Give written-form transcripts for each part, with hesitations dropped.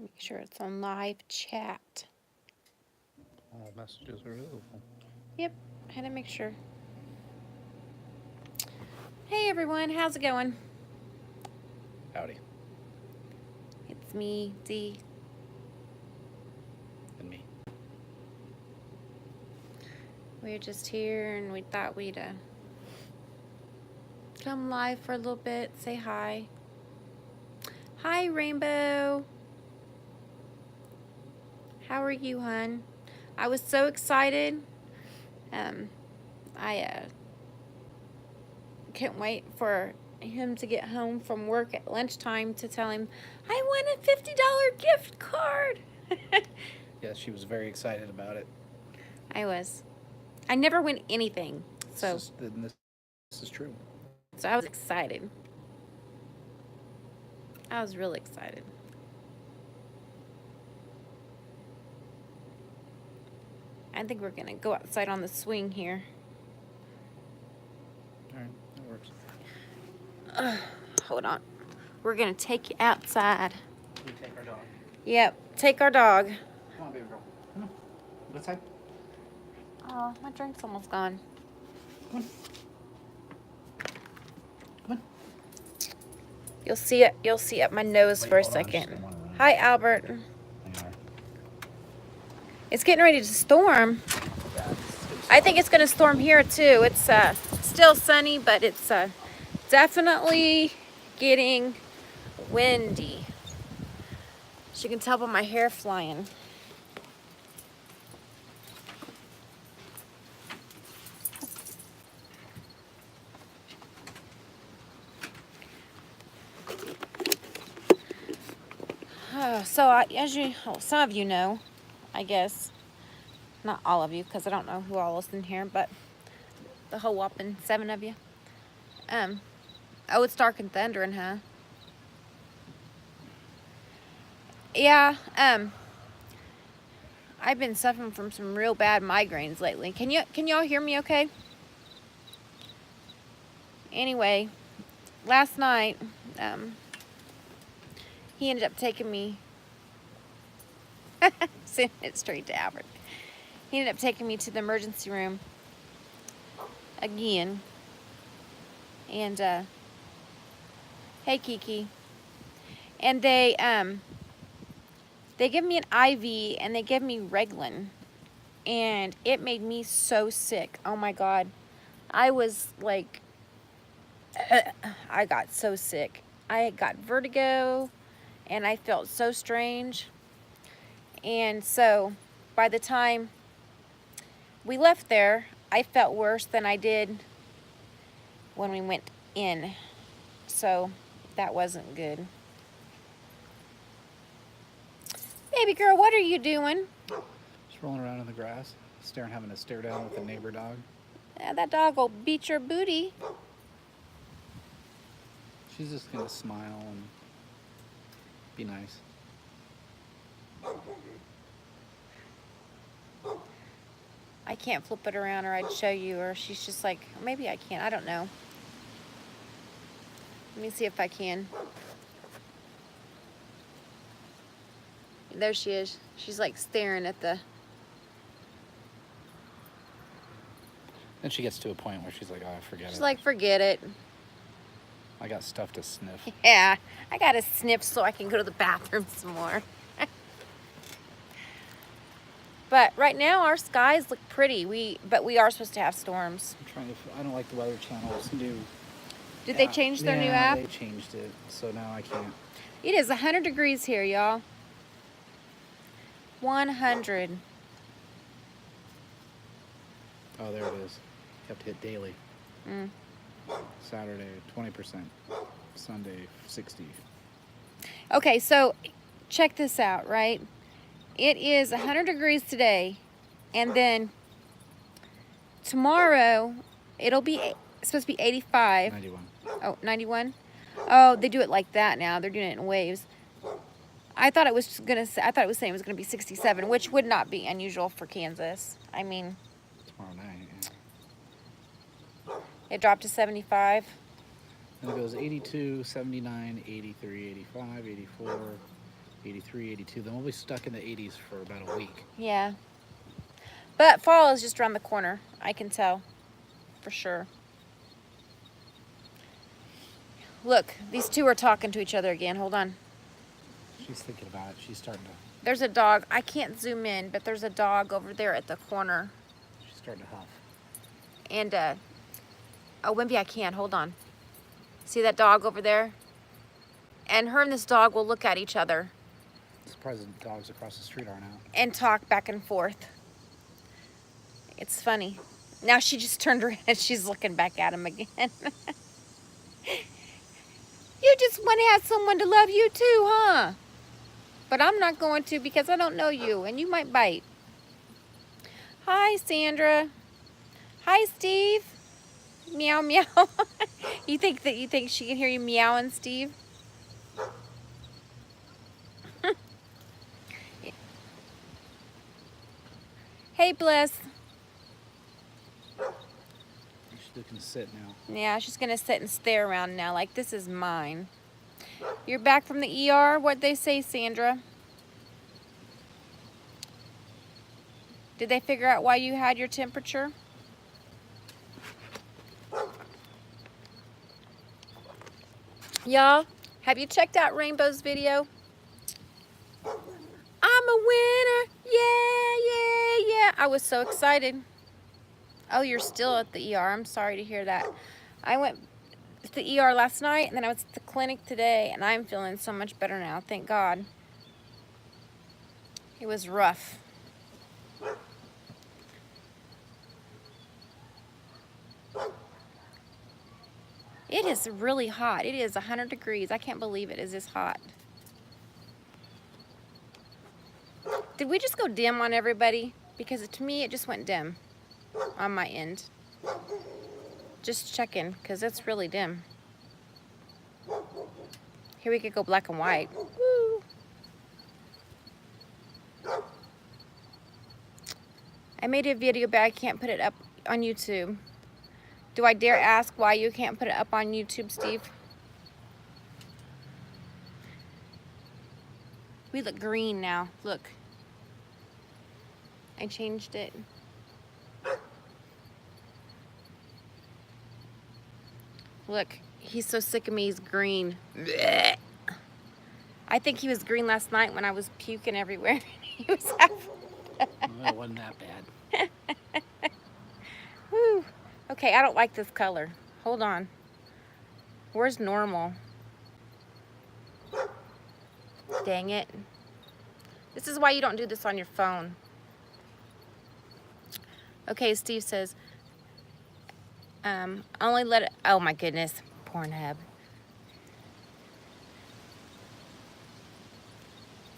Make sure it's on live chat. All messages are available. Yep, had to make sure. Hey everyone, how's it going? Howdy. It's me, Dee. And me. We're just here and we thought we'd come live for a little bit, say hi. Hi, Rainbow. How are you, hun? I was so excited. I can't wait for him to get home from work at lunchtime to tell him, I won a $50 gift card. Yes, she was very excited about it. I was. I never win anything, so This is true. so I was excited. I was really excited. I think we're gonna go outside on the swing here. All right, that works. Hold on. We're gonna take you outside. We take our dog. Yep, take our dog. Come on, baby girl. Come on. Go outside. Oh, my drink's almost gone. Come on. Come on. You'll see it. You'll see up my nose Wait, for a hold on, just second. got one around. Hi, Albert. Hang on. It's getting ready to storm. Yeah, I think it's gonna storm here too. It's still sunny, but it's definitely getting windy. As you can tell by my hair flying. Some of you know, I guess, not all of you, because I don't know who all listen here, but the whole whopping 7 of you. Oh, it's dark and thundering, huh? Yeah, I've been suffering from some real bad migraines lately. Can y'all hear me okay? Anyway, last night, he ended up taking me, sending it straight to Albert. He ended up taking me to the emergency room again. And, hey, Kiki. And they gave me an IV and they gave me Reglan. And it made me so sick. Oh my God. I was like, I got so sick. I got vertigo and I felt so strange. And so by the time we left there, I felt worse than I did when we went in. So that wasn't good. Baby girl, what are you doing? Just rolling around in the grass, having to stare down with a neighbor dog. That dog will beat your booty. She's just gonna smile and be nice. I can't flip it around or I'd show you, or she's just like, maybe I can, I don't know. Let me see if I can. There she is. She's like staring at the... Then she gets to a point where she's like, oh, forget it. She's like, forget it. I got stuff to sniff. Yeah, I gotta sniff so I can go to the bathroom some more. But right now our skies look pretty. But we are supposed to have storms. I don't like the Weather Channel's new. Did they change their new app? They changed it, so now I can't. It is 100 degrees here, y'all. 100. Oh, there it is. You have to hit daily. Saturday, 20%. Sunday, 60. Okay, so check this out, right? It is 100 degrees today, and then tomorrow it's supposed to be 85. 91. Oh, 91? Oh, they do it like that now. They're doing it in waves. I thought it was saying it was going to be 67, which would not be unusual for Kansas. I mean, Tomorrow night. Yeah. it dropped to 75. And it goes 82, 79, 83, 85, 84, 83, 82. Then we'll be stuck in the 80s for about a week. Yeah. But fall is just around the corner. I can tell. For sure. Look, these two are talking to each other again. Hold on. She's thinking about it. She's starting to. There's a dog. I can't zoom in, but there's a dog over there at the corner. She's starting to huff. And, oh, Wimpy, I can. Hold on. See that dog over there? And her and this dog will look at each other I'm surprised the dogs across the street aren't out. and talk back and forth. It's funny. Now she just turned around and she's looking back at him again. You just want to have someone to love you too, huh? But I'm not going to because I don't know you and you might bite. Hi, Sandra. Hi, Steve. Meow, meow. You think she can hear you meowing, Steve? Hey, Bliss. She's looking to sit now. Yeah, she's gonna sit and stare around now like this is mine. You're back from the ER? What'd they say, Sandra? Did they figure out why you had your temperature? Y'all, have you checked out Rainbow's video? I'm a winner. Yeah, yeah, yeah. I was so excited. Oh, you're still at the ER. I'm sorry to hear that. I went to the ER last night, and then I was at the clinic today, and I'm feeling so much better now. Thank God. It was rough. It is really hot. It is 100 degrees. I can't believe it is this hot. Did we just go dim on everybody? Because to me, it just went dim on my end. Just checking, because it's really dim. Here we could go black and white. Woo. I made a video, but I can't put it up on YouTube. Do I dare ask why you can't put it up on YouTube, Steve? We look green now. Look. I changed it. Look, he's so sick of me, he's green. Blech. I think he was green last night when I was puking everywhere. He was Well, it wasn't that bad. Whew. Okay, I don't like this color. Hold on. Where's normal? Dang it. This is why you don't do this on your phone. Okay, Steve says, only let it, oh my goodness, Pornhub.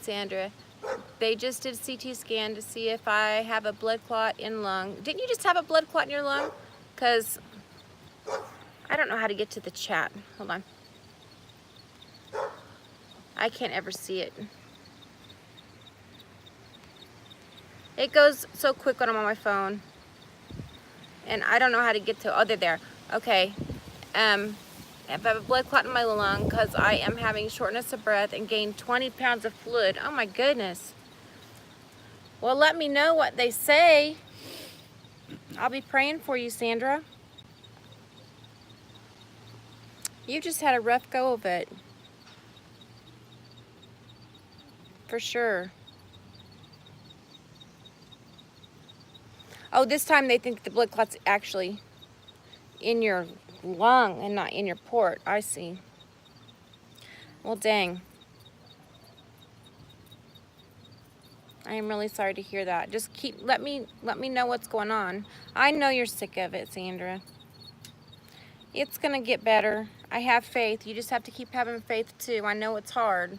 Sandra, they just did a CT scan to see if I have a blood clot in lung. Didn't you just have a blood clot in your lung? Because I don't know how to get to the chat. Hold on. I can't ever see it. It goes so quick when I'm on my phone. And I don't know how to get to, oh, they're there. Okay. If I have a blood clot in my lung because I am having shortness of breath and gained 20 pounds of fluid. Oh my goodness. Well, let me know what they say. I'll be praying for you, Sandra. You just had a rough go of it. For sure. Oh, this time they think the blood clot's actually in your lung and not in your port. I see. Well, dang. I am really sorry to hear that. Just let me know what's going on. I know you're sick of it, Sandra. It's gonna get better. I have faith. You just have to keep having faith too. I know it's hard.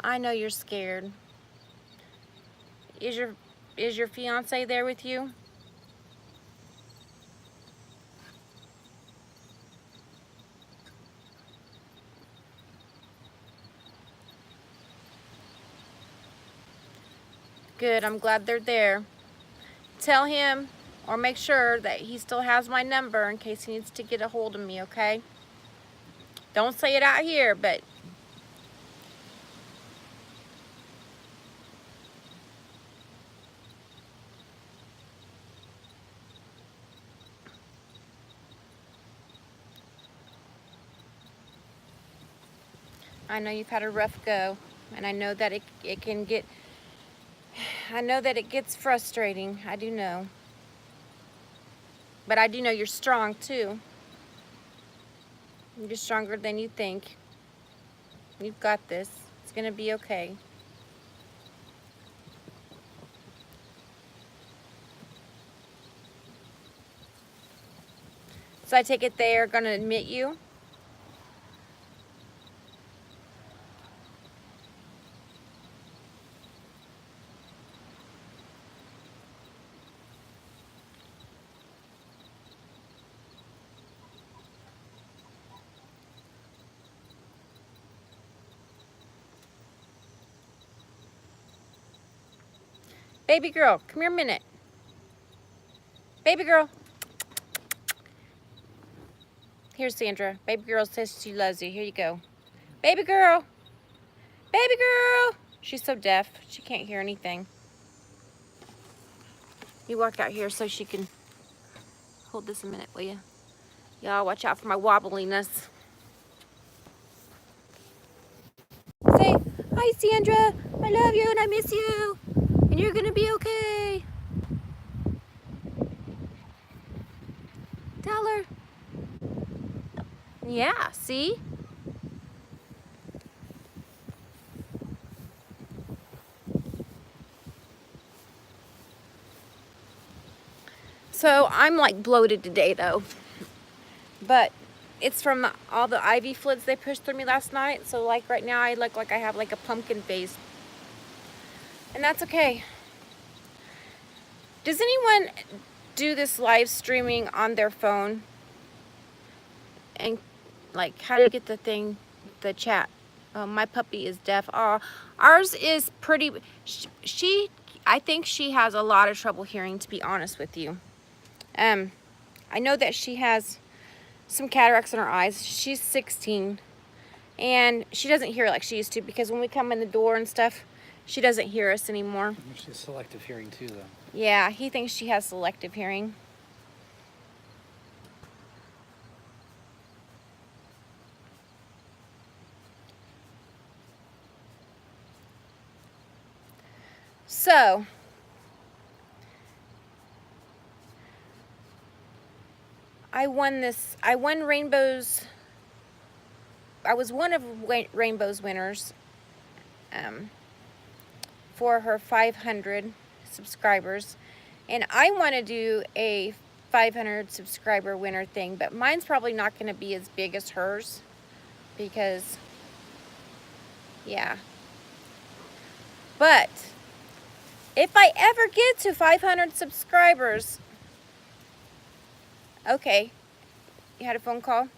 I know you're scared. Is your fiance there with you? Good, I'm glad they're there. Tell him or make sure that he still has my number in case he needs to get a hold of me, okay? Don't say it out here, but I know you've had a rough go, and I know that it can get, I know that it gets frustrating. I do know. But I do know you're strong too. You're stronger than you think. You've got this. It's gonna be okay. So I take it they are gonna admit you? Baby girl, come here a minute. Baby girl. Here's Sandra. Baby girl says she loves you. Here you go. Baby girl. Baby girl. She's so deaf. She can't hear anything. You walk out here so she can hold this a minute, will you? Y'all watch out for my wobbliness. Say, hi Sandra. I love you and I miss you. And you're gonna be okay. Tell her. Yeah, see? So I'm like bloated today though. But it's from all the IV fluids they pushed through me last night. So like right now I look like I have like a pumpkin face. And that's okay. Does anyone do this live streaming on their phone? And like, how do you get the chat? My puppy is deaf. Ours is pretty, I think she has a lot of trouble hearing, to be honest with you. I know that she has some cataracts in her eyes. She's 16 and she doesn't hear like she used to, because when we come in the door and stuff, she doesn't hear us anymore. She has selective hearing too, though. Yeah, he thinks she has selective hearing. So, I won Rainbow's, I was one of Rainbow's winners for her 500 subscribers. And I want to do a 500 subscriber winner thing, but mine's probably not going to be as big as hers because, yeah. But if I ever get to 500 subscribers, okay, you had a phone call?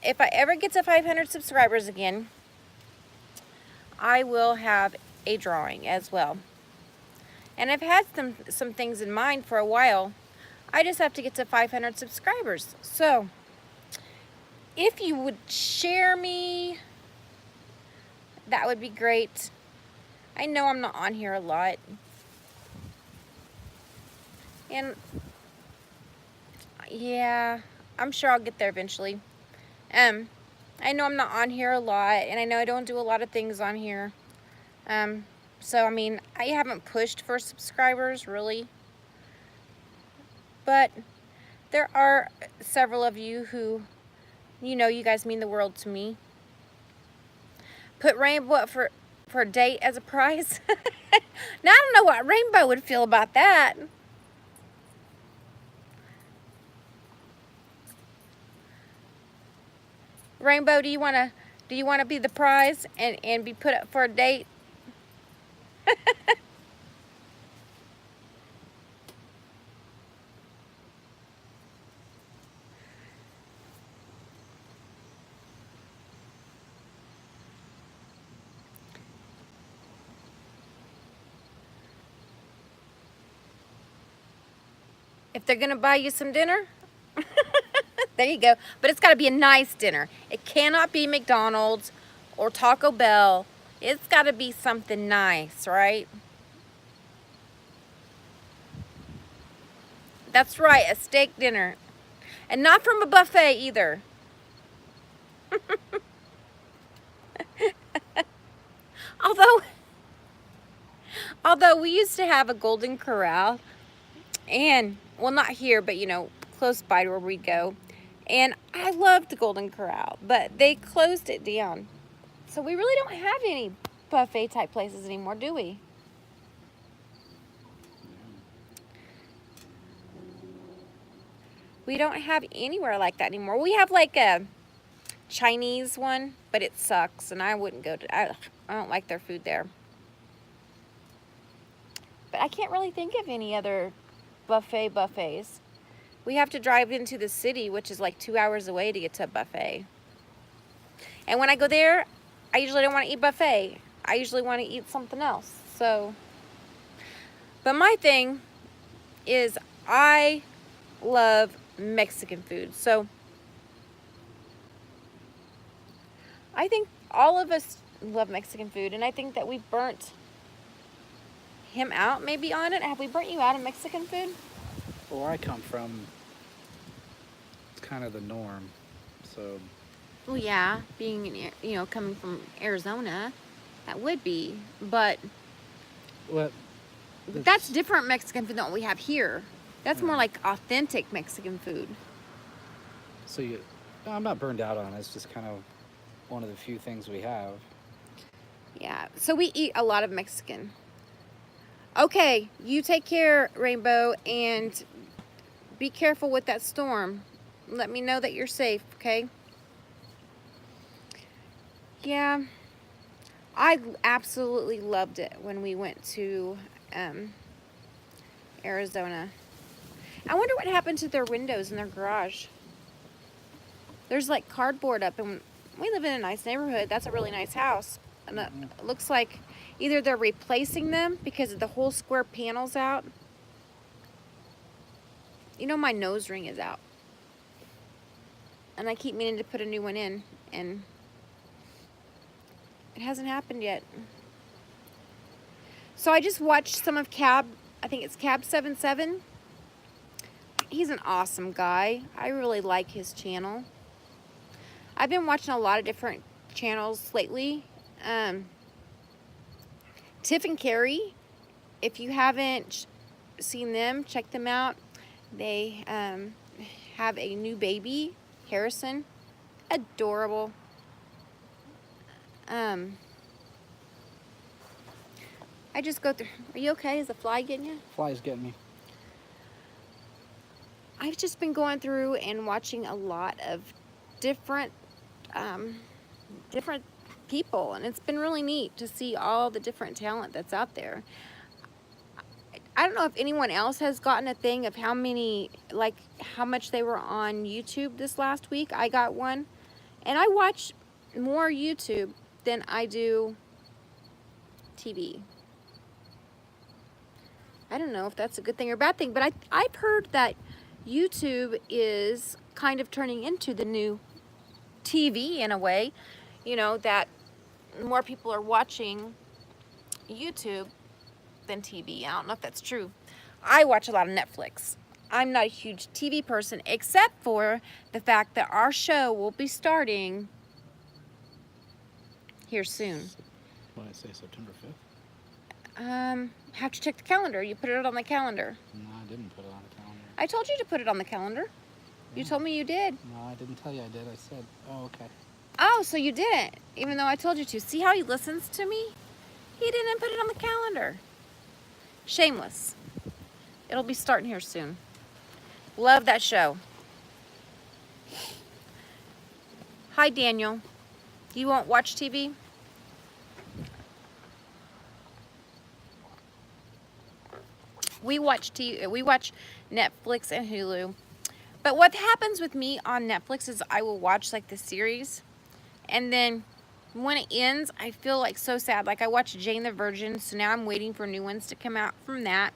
If I ever get to 500 subscribers again, I will have a drawing as well. And I've had some things in mind for a while. I just have to get to 500 subscribers. So, if you would share me, that would be great. I know I'm not on here a lot. And yeah, I'm sure I'll get there eventually. I know I'm not on here a lot, and I know I don't do a lot of things on here. So, I mean, I haven't pushed for subscribers, really. But there are several of you who, you know, you guys mean the world to me. Put Rainbow up for a date as a prize. Now, I don't know what Rainbow would feel about that. Rainbow, do you want to be the prize and be put up for a date? If they're gonna buy you some dinner, there you go. But it's got to be a nice dinner. It cannot be McDonald's or Taco Bell. It's got to be something nice, right? That's right, a steak dinner. And not from a buffet either. Although we used to have a Golden Corral, and well, not here, but close by to where we go, and I loved the Golden Corral, but they closed it down, so we really don't have any buffet type places anymore, do we? We don't have anywhere like that anymore. We have like a Chinese one, but it sucks, and I wouldn't go to. I don't like their food there. But I can't really think of any other buffets. We have to drive into the city, which is like 2 hours away to get to a buffet. And when I go there, I usually don't want to eat buffet. I usually want to eat something else. So, but my thing is I love Mexican food. So I think all of us love Mexican food, and I think that we burnt him out maybe on it. Have we burnt you out of Mexican food? Well, where I come from, it's kind of the norm. So, Well, yeah, being coming from Arizona, that would be, but what? that's different Mexican food than what we have here. That's more like authentic Mexican food. So no, I'm not burned out on it. It's just kind of one of the few things we have. Yeah, so we eat a lot of Mexican. Okay, you take care, Rainbow, and be careful with that storm. Let me know that you're safe, okay? Yeah, I absolutely loved it when we went to Arizona. I wonder what happened to their windows in their garage. There's like cardboard up, and we live in a nice neighborhood. That's a really nice house. And it looks like either they're replacing them because of the whole square panels out. My nose ring is out. And I keep meaning to put a new one in, and it hasn't happened yet. So I just watched some of I think it's Cab77. He's an awesome guy. I really like his channel. I've been watching a lot of different channels lately. Tiff and Carrie, if you haven't seen them, check them out. They have a new baby, Harrison. Adorable. I just go through. Are you okay? Is the fly getting you? Fly's getting me. I've just been going through and watching a lot of different people, and it's been really neat to see all the different talent that's out there. I don't know if anyone else has gotten a thing of how much they were on YouTube this last week. I got one, and I watch more YouTube than I do TV. I don't know if that's a good thing or a bad thing, but I've heard that YouTube is kind of turning into the new TV in a way, that more people are watching YouTube than TV. I don't know if that's true. I watch a lot of Netflix. I'm not a huge TV person, except for the fact that our show will be starting here soon. What did I say, September 5th? Have to check the calendar. You put it on the calendar. No, I didn't put it on the calendar. I told you to put it on the calendar. You told me you did. No, I didn't tell you I did. I said, oh, okay. Oh, so you didn't, even though I told you to. See how he listens to me? He didn't put it on the calendar. Shameless. It'll be starting here soon. Love that show. Hi, Daniel. You won't watch TV? We watch Netflix and Hulu. But what happens with me on Netflix is I will watch like the series, and then when it ends, I feel like so sad. Like I watched Jane the Virgin, so now I'm waiting for new ones to come out from that.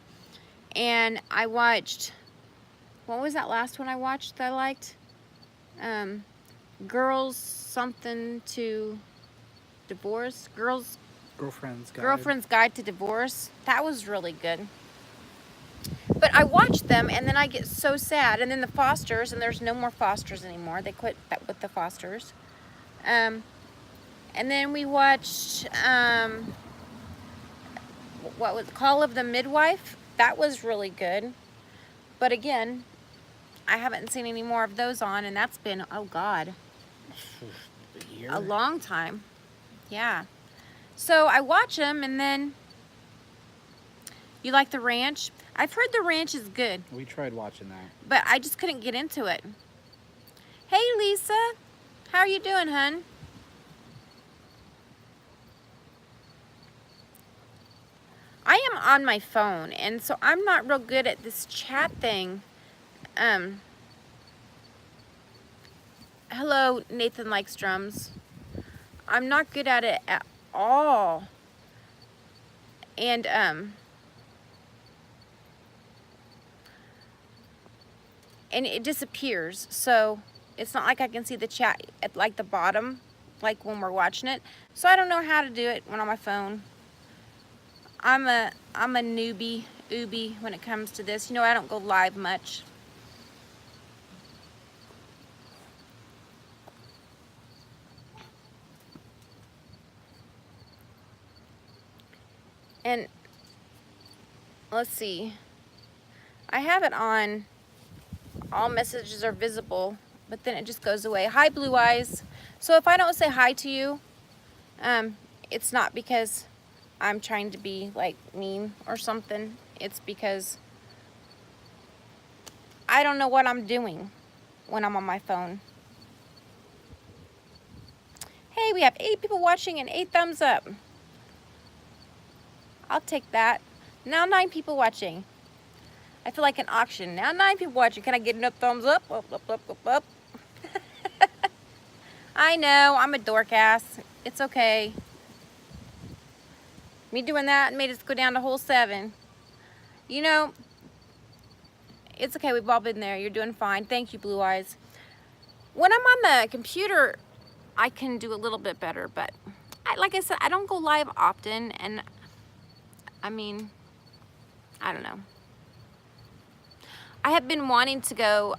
And I watched, what was that last one I watched that I liked? Girls Something to Divorce. Girlfriend's Guide to Divorce. That was really good. But I watch them, and then I get so sad. And then the Fosters, and there's no more Fosters anymore. They quit that with the Fosters. And then we watched what was Call of the Midwife. That was really good. But again, I haven't seen any more of those on, and that's been, oh God, A year? a long time. Yeah. So I watch them, and then you like The Ranch? I've heard The Ranch is good, We tried watching that. but I just couldn't get into it. Hey, Lisa. How are you doing, hun? I am on my phone, and so I'm not real good at this chat thing. Hello, Nathan Likes Drums. I'm not good at it at all. And, and it disappears. So it's not like I can see the chat at like the bottom, like when we're watching it. So I don't know how to do it when on my phone. I'm a newbie when it comes to this. You know, I don't go live much. And let's see. I have it on all messages are visible, but then it just goes away. Hi, Blue Eyes. So if I don't say hi to you, it's not because I'm trying to be like mean or something. It's because I don't know what I'm doing when I'm on my phone. Hey, we have 8 people watching and 8 thumbs up. I'll take that. Now 9 people watching. I feel like an auction. Now 9 people watching. Can I get enough thumbs up? Up, up, up, up, up. I know, I'm a dork ass. It's okay. Me doing that made us go down to hole 7. You know, it's okay. We've all been there. You're doing fine. Thank you, Blue Eyes. When I'm on the computer, I can do a little bit better, but like I said, I don't go live often, and I mean, I don't know. I have been wanting to go,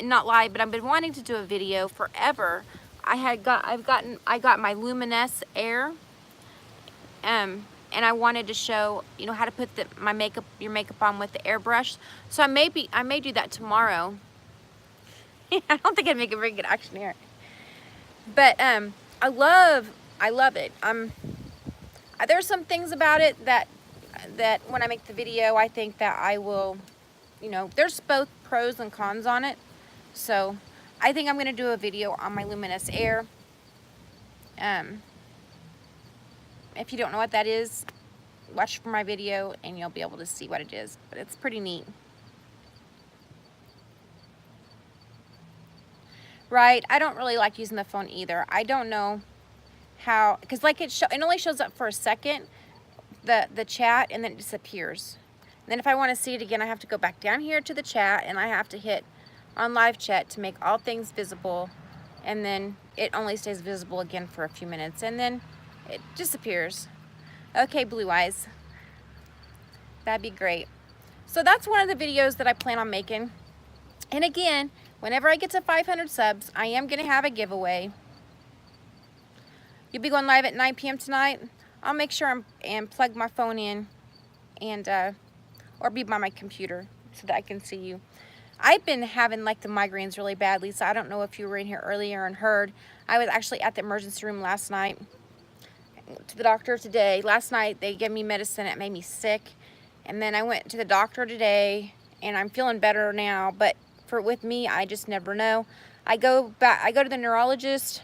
not live, but I've been wanting to do a video forever. I got my Luminous Air, and I wanted to show, you know, how to put your makeup on with the airbrush. So I may do that tomorrow. I don't think I'd make a very good auctioneer, but I love it. There's some things about it that when I make the video, I think that I will, you know, there's both pros and cons on it. So I think I'm going to do a video on my Luminous Air. If you don't know what that is, watch for my video and you'll be able to see what it is. But it's pretty neat. Right? I don't really like using the phone either. I don't know how, because like it only shows up for a second, the chat, and then it disappears. And then if I want to see it again, I have to go back down here to the chat, and I have to hit on live chat to make all things visible, and then it only stays visible again for a few minutes, and then it disappears. Okay, Blue Eyes. That'd be great. So that's one of the videos that I plan on making. And again, whenever I get to 500 subs, I am going to have a giveaway. You'll be going live at 9 p.m. tonight. I'll make sure and plug my phone in and or be by my computer so that I can see you. I've been having like the migraines really badly, so I don't know if you were in here earlier and heard. I was actually at the emergency room last night. To the doctor today. Last night they gave me medicine that made me sick, and then I went to the doctor today, and I'm feeling better now. But with me, I just never know. I go to the neurologist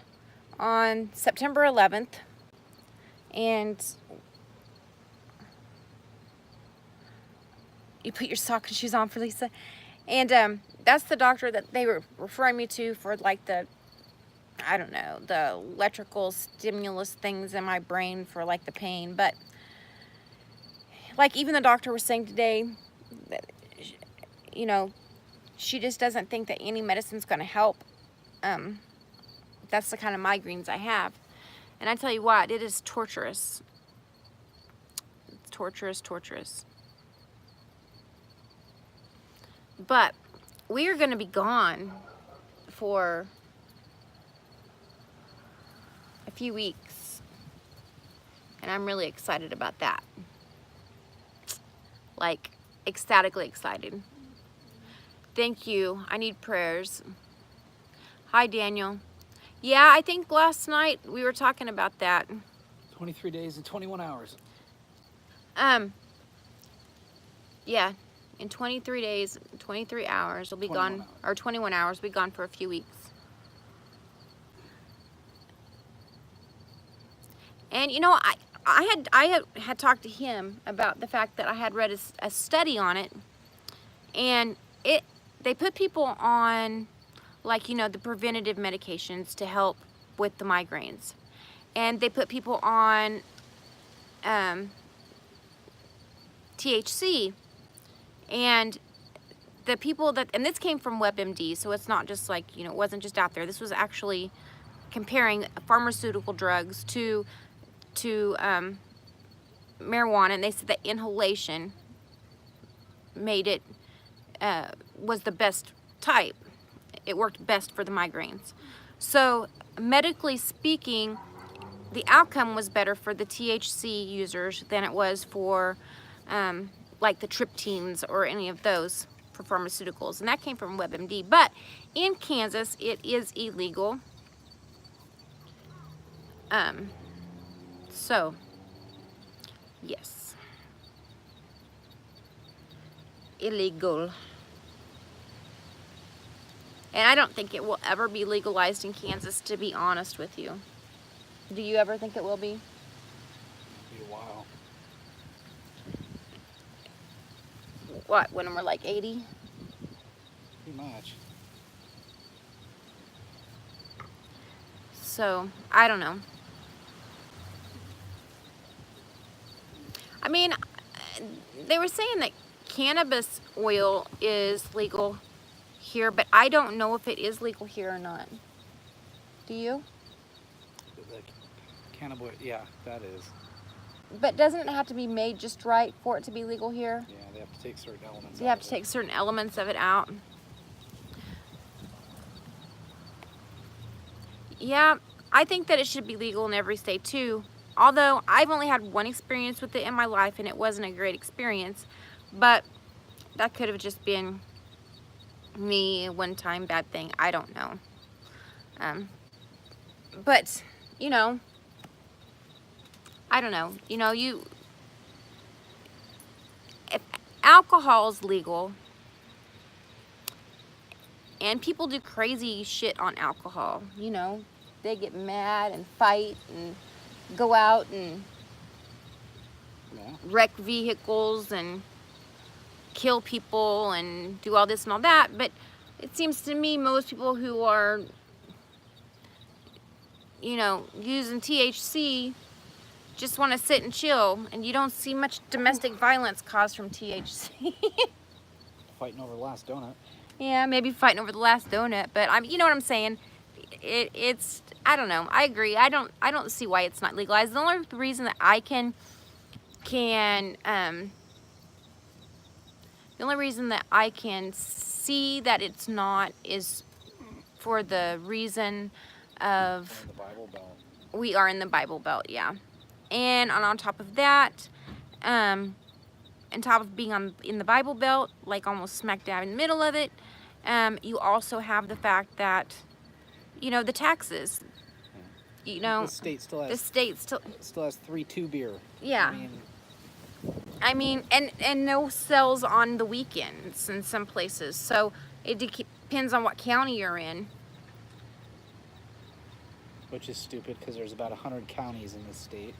on September 11th, and you put your socks and shoes on for Lisa, and that's the doctor that they were referring me to for like the, I don't know, the electrical stimulus things in my brain for like the pain. But like even the doctor was saying today that, you know, she just doesn't think that any medicine's going to help. That's the kind of migraines I have. And I tell you what, it is torturous. It's torturous, torturous. But we are going to be gone for a few weeks, and I'm really excited about that. like ecstatically excited. Thank you. I need prayers. Hi, Daniel. Yeah, I think last night we were talking about that. 23 days and 21 hours. Yeah, in 23 days, 23 hours, we'll be 21 gone, hours. or 21 hours, we'll be gone for a few weeks. And you know, I had talked to him about the fact that I had read a study on it, and they put people on, like, you know, the preventative medications to help with the migraines, and they put people on THC, and the people that, and this came from WebMD, so it's not just like, you know, it wasn't just out there. This was actually comparing pharmaceutical drugs to marijuana, and they said that inhalation made it, was the best type. It worked best for the migraines. So medically speaking, the outcome was better for the THC users than it was for like the triptines or any of those for pharmaceuticals, and that came from WebMD. But in Kansas, it is illegal. So yes, illegal. And I don't think it will ever be legalized in Kansas, to be honest with you. Do you ever think it will be? Be a while. What, when we're like 80? Pretty much. So, I don't know. I mean, they were saying that cannabis oil is legal here, but I don't know if it is legal here or not. Do you? The cannabis, yeah, that is. But doesn't it have to be made just right for it to be legal here? Yeah, they have to take certain elements. You have to take certain elements of it out. Yeah, I think that it should be legal in every state too. Although I've only had one experience with it in my life, and it wasn't a great experience. But that could have just been me, a one-time bad thing. I don't know. But, you know, I don't know. You know, if alcohol's legal, and people do crazy shit on alcohol, you know, they get mad and fight and go out and wreck vehicles and kill people and do all this and all that. But it seems to me most people who are, you know, using THC just want to sit and chill, and you don't see much domestic violence caused from THC. Fighting over the last donut. Yeah, maybe fighting over the last donut, but you know what I'm saying? It's I don't know. I agree. I don't see why it's not legalized. The only reason that I can the only reason that I can see that it's not is for the reason of The Bible Belt. we are in the Bible Belt, yeah. And on top of that, on top of being in the Bible Belt, like almost smack dab in the middle of it, you also have the fact that, you know, the taxes. You know, The state still has. the state still, Still has 3-2 beer. yeah. I mean, and no sales on the weekends in some places. So it depends on what county you're in. Which is stupid because there's about 100 counties in this state.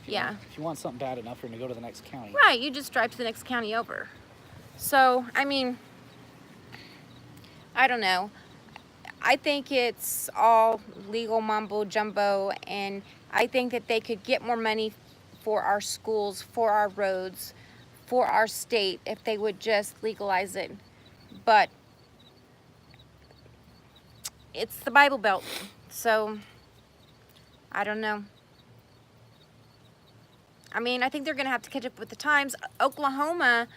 Yeah. If you want something bad enough, you're going to go to the next county. Right, you just drive to the next county over. So, I mean, I don't know. I think it's all legal mumbo jumbo, and I think that they could get more money for our schools, for our roads, for our state if they would just legalize it. But it's the Bible Belt, so I don't know. I mean, I think they're going to have to catch up with the times. Oklahoma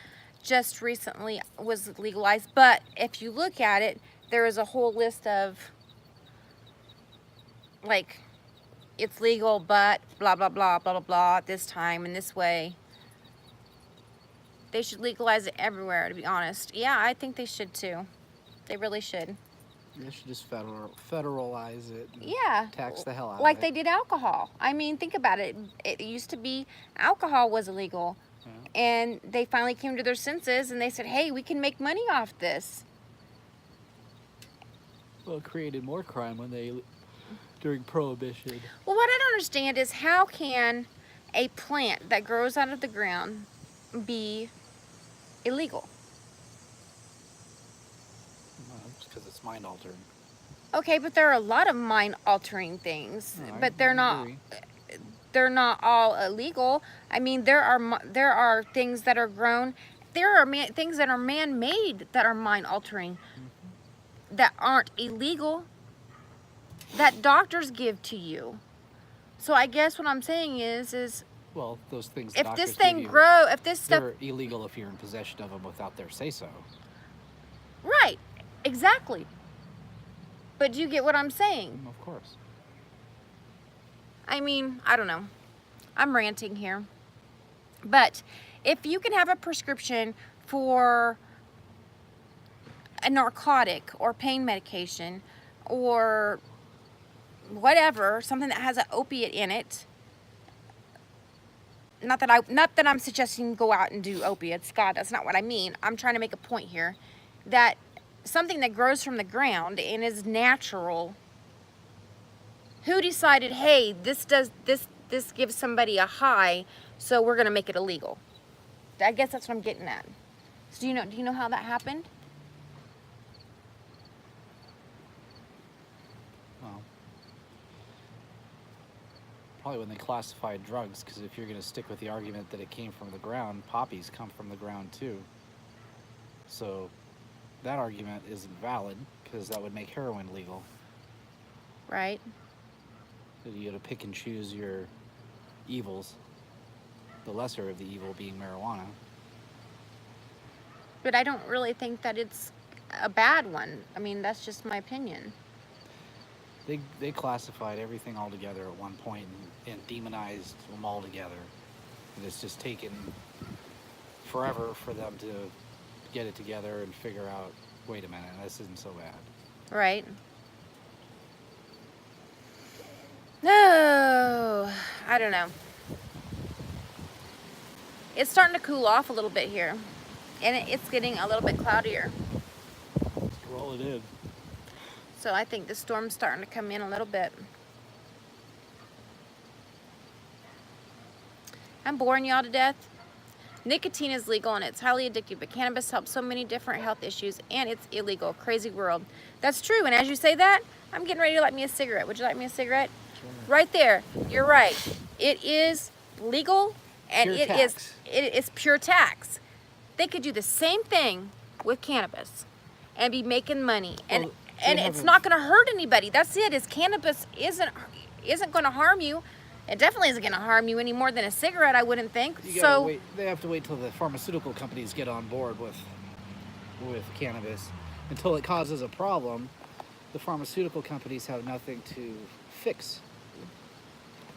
just recently was legalized, but if you look at it, there is a whole list of, like, it's legal, but blah, blah, blah, blah, blah, blah, this time and this way. They should legalize it everywhere, to be honest. Yeah, I think they should too. They really should. They should just federalize it. And Yeah. tax the hell out Like of they it. did alcohol. I mean, think about it. It used to be alcohol was illegal. Yeah. And they finally came to their senses and they said, hey, we can make money off this. Well, it created more crime during Prohibition. Well, what I don't understand is how can a plant that grows out of the ground be illegal? Because it's mind altering. Okay, but there are a lot of mind altering things, No, but I agree. they're not all illegal. I mean, there are things that are grown. There are things that are man-made that are mind altering, that aren't illegal, that doctors give to you. So I guess what I'm saying is Well, those things. if doctors this give thing you, if this stuff, they're illegal if you're in possession of them without their say so. right, exactly. But do you get what I'm saying? Of course. I mean, I don't know. I'm ranting here. But if you can have a prescription for a narcotic or pain medication or whatever, something that has an opiate in it, not that I'm suggesting go out and do opiates. God, that's not what I mean. I'm trying to make a point here that something that grows from the ground and is natural. Who decided, hey, this gives somebody a high, so we're gonna make it illegal? I guess that's what I'm getting at. So do you know how that happened? Well, probably when they classified drugs, because if you're going to stick with the argument that it came from the ground, poppies come from the ground too. So that argument isn't valid, because that would make heroin legal. Right. So you got to pick and choose your evils, the lesser of the evil being marijuana. But I don't really think that it's a bad one. I mean, that's just my opinion. They classified everything all together at one point and demonized them all together. And it's just taken forever for them to get it together and figure out, wait a minute, this isn't so bad. Right. No, I don't know. It's starting to cool off a little bit here. And it's getting a little bit cloudier. Roll it in. So I think the storm's starting to come in a little bit. I'm boring y'all to death. Nicotine is legal and it's highly addictive, but cannabis helps so many different health issues and it's illegal. Crazy world. That's true, and as you say that, I'm getting ready to light me a cigarette. Would you like me a cigarette? Sure. Right there. You're right. It is legal and Pure it is tax. pure tax. They could do the same thing with cannabis and be making money. And Well, and they it's haven't- not going to hurt anybody. That's it. Is cannabis isn't going to harm you. It definitely isn't going to harm you any more than a cigarette, I wouldn't think. You gotta So wait. They have to wait till the pharmaceutical companies get on board with cannabis. Until it causes a problem, the pharmaceutical companies have nothing to fix.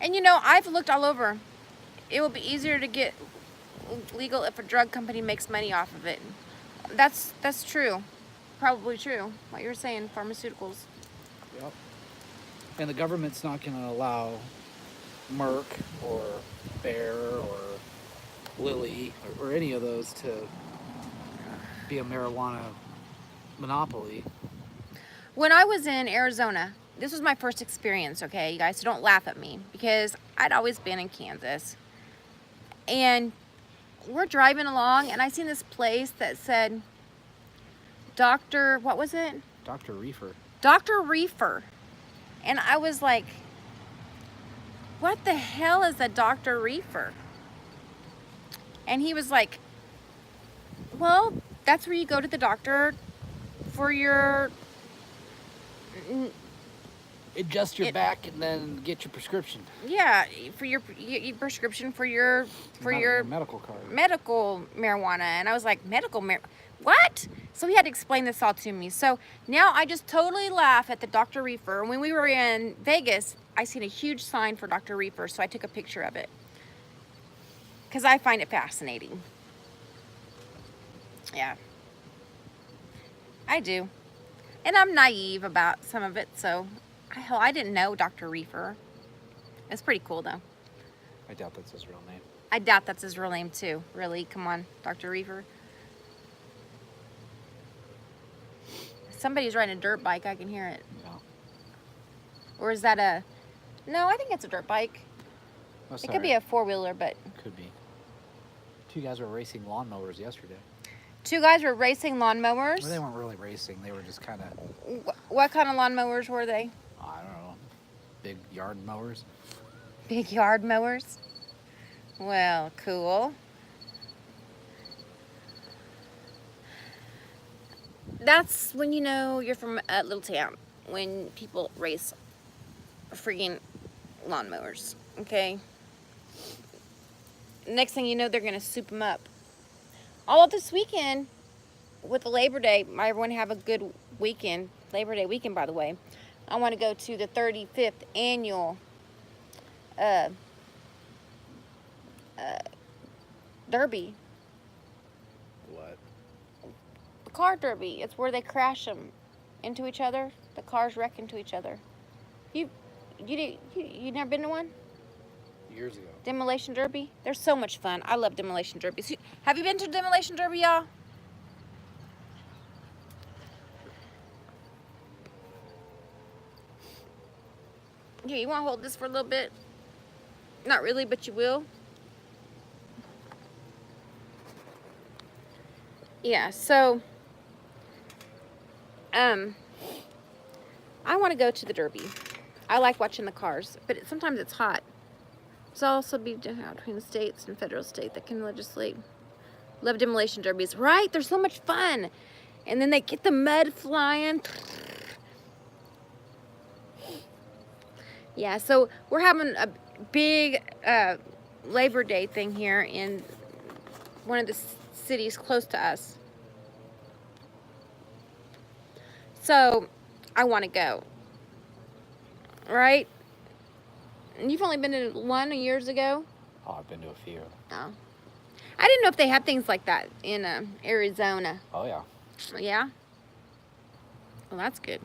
And you know, I've looked all over. It will be easier to get legal if a drug company makes money off of it. That's true. Probably true. What you're saying, pharmaceuticals. Yep. And the government's not going to allow Merck or Bayer or Lilly or any of those to be a marijuana monopoly. When I was in Arizona, this was my first experience, okay, you guys, so don't laugh at me because I'd always been in Kansas. And we're driving along and I seen this place that said Dr. what was it? Dr. Reefer. Dr. Reefer. And I was like, what the hell is a Dr. Reefer? And he was like, well, that's where you go to the doctor for your Adjust your back and then get your prescription. yeah, for your prescription for your medical card. medical marijuana. And I was like, what? So he had to explain this all to me. So now I just totally laugh at the Dr. Reefer. When we were in Vegas, I seen a huge sign for Dr. Reefer, so I took a picture of it because I find it fascinating. Yeah. I do. And I'm naive about some of it, so hell, I didn't know Dr. Reefer. It's pretty cool though. I doubt that's his real name. I doubt that's his real name too. Really? Come on, Dr. Reefer. Somebody's riding a dirt bike. I can hear it. No. Or is that a... No, I think it's a dirt bike. Oh, It could be a four-wheeler, but... Could be. Two guys were racing lawnmowers yesterday. Two guys were racing lawnmowers. Well, they weren't really racing. They were just kind of, What kind of lawnmowers were they? I don't know, big yard mowers. Big yard mowers? Well, cool. That's when you know you're from a little town. When people race freaking lawnmowers, okay? Next thing you know, they're going to soup them up. All of this weekend with the Labor Day, everyone have a good weekend. Labor Day weekend, by the way. I want to go to the 35th annual derby. What? The car derby. It's where they crash them into each other. The cars wreck into each other. You never been to one? Years ago. Demolition Derby? They're so much fun. I love Demolition Derby. Have you been to Demolition Derby, y'all? Here, you want to hold this for a little bit? Not really, but you will. Yeah, so I want to go to the Derby. I like watching the cars, but sometimes it's hot. It's also between the states and federal state that can legislate. Love demolition derbies, right? They're so much fun. And then they get the mud flying. Yeah, so we're having a big Labor Day thing here in one of the cities close to us. So I want to go. Right? You've only been to one years ago? Oh, I've been to a few. Oh. I didn't know if they had things like that in Arizona. Oh, yeah. Yeah? Well, that's good.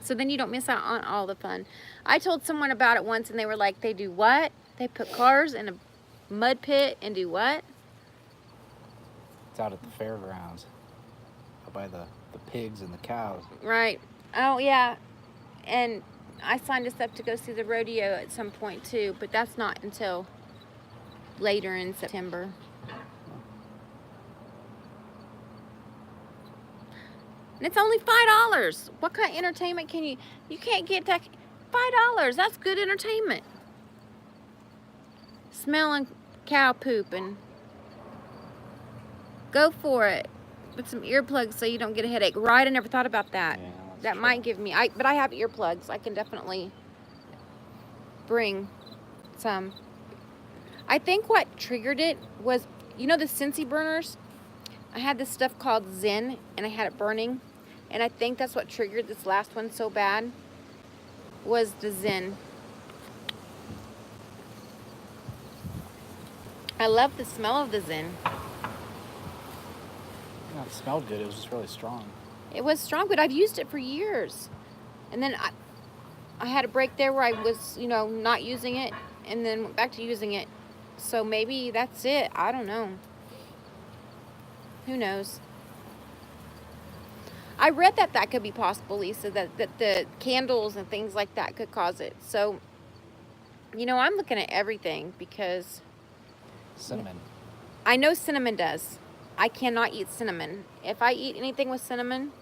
So then you don't miss out on all the fun. I told someone about it once and they were like, they do what? They put cars in a mud pit and do what? It's out at the fairgrounds. Out by the pigs and the cows. Right. Oh, yeah. And I signed us up to go see the rodeo at some point too, but that's not until later in September. And it's only $5. What kind of entertainment can you can't get that $5. That's good entertainment. Smelling cow poop and go for it. Put some earplugs so you don't get a headache. Right, I never thought about that. Yeah, That true. might give me, but I have earplugs. I can definitely bring some. I think what triggered it was, you know the Scentsy burners? I had this stuff called Zen and I had it burning. And I think that's what triggered this last one so bad, was the Zen. I love the smell of the Zen. Yeah, it smelled good. It was just really strong. It was strong, but I've used it for years. And then I had a break there where I was, not using it, and then went back to using it. So maybe that's it. I don't know. Who knows? I read that could be possible, Lisa, that the candles and things like that could cause it. So, I'm looking at everything because Cinnamon. I know cinnamon does. I cannot eat cinnamon. If I eat anything with cinnamon...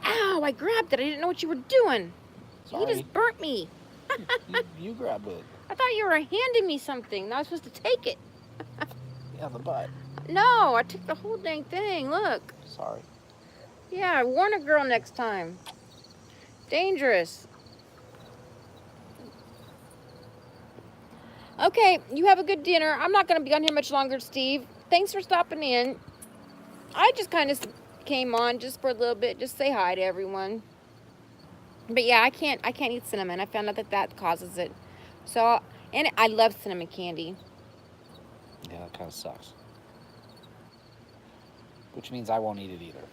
Ow, I grabbed it. I didn't know what you were doing. Sorry. You just burnt me. you grabbed it. I thought you were handing me something. I was supposed to take it. Yeah, the butt. No, I took the whole dang thing. Look. Sorry. Yeah, warn a girl next time. Dangerous. Okay, you have a good dinner. I'm not going to be on here much longer, Steve. Thanks for stopping in. I just kind of came on just for a little bit. Just say hi to everyone. But yeah, I can't eat cinnamon. I found out that causes it. So, and I love cinnamon candy. Yeah, that kind of sucks. which means I won't eat it either.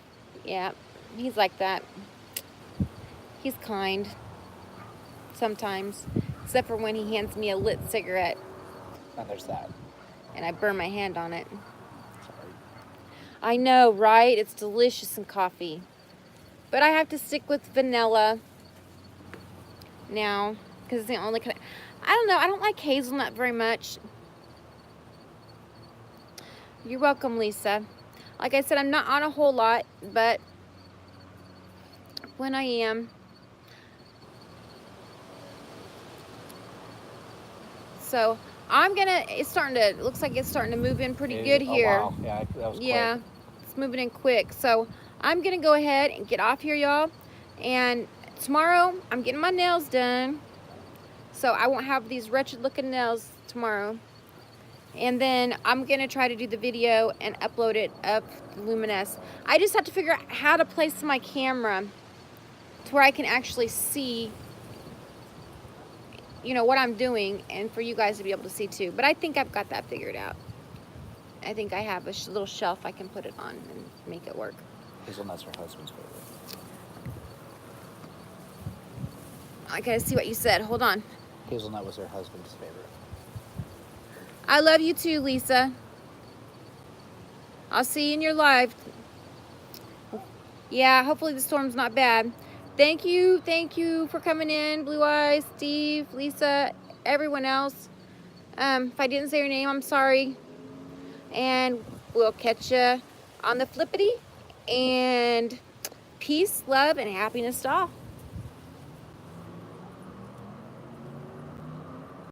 Yeah, he's like that. He's kind. Sometimes. Except for when he hands me a lit cigarette And there's that. and I burn my hand on it. Sorry. I know, right? It's delicious in coffee. But I have to stick with vanilla now because it's the only kind of, I don't know. I don't like hazelnut very much. You're welcome, Lisa. Like I said, I'm not on a whole lot, but when I am. So I'm gonna, it looks like it's starting to move in pretty good here. Oh, wow. Yeah, that was Yeah, quick. it's moving in quick. So I'm gonna go ahead and get off here, y'all. And tomorrow I'm getting my nails done, so I won't have these wretched looking nails tomorrow. And then I'm gonna try to do the video and upload it up to Luminous. I just have to figure out how to place my camera to where I can actually see, you know, what I'm doing, and for you guys to be able to see too. But I think I've got that figured out. I think I have a little shelf I can put it on and make it work. Hazelnut's her husband's favorite. I gotta see what you said. Hold on. Hazelnut was her husband's favorite. I love you too, Lisa. I'll see you in your live. Yeah, hopefully the storm's not bad. Thank you for coming in, Blue Eyes, Steve, Lisa, everyone else. If I didn't say your name, I'm sorry. And we'll catch you on the flippity. And peace, love, and happiness to all.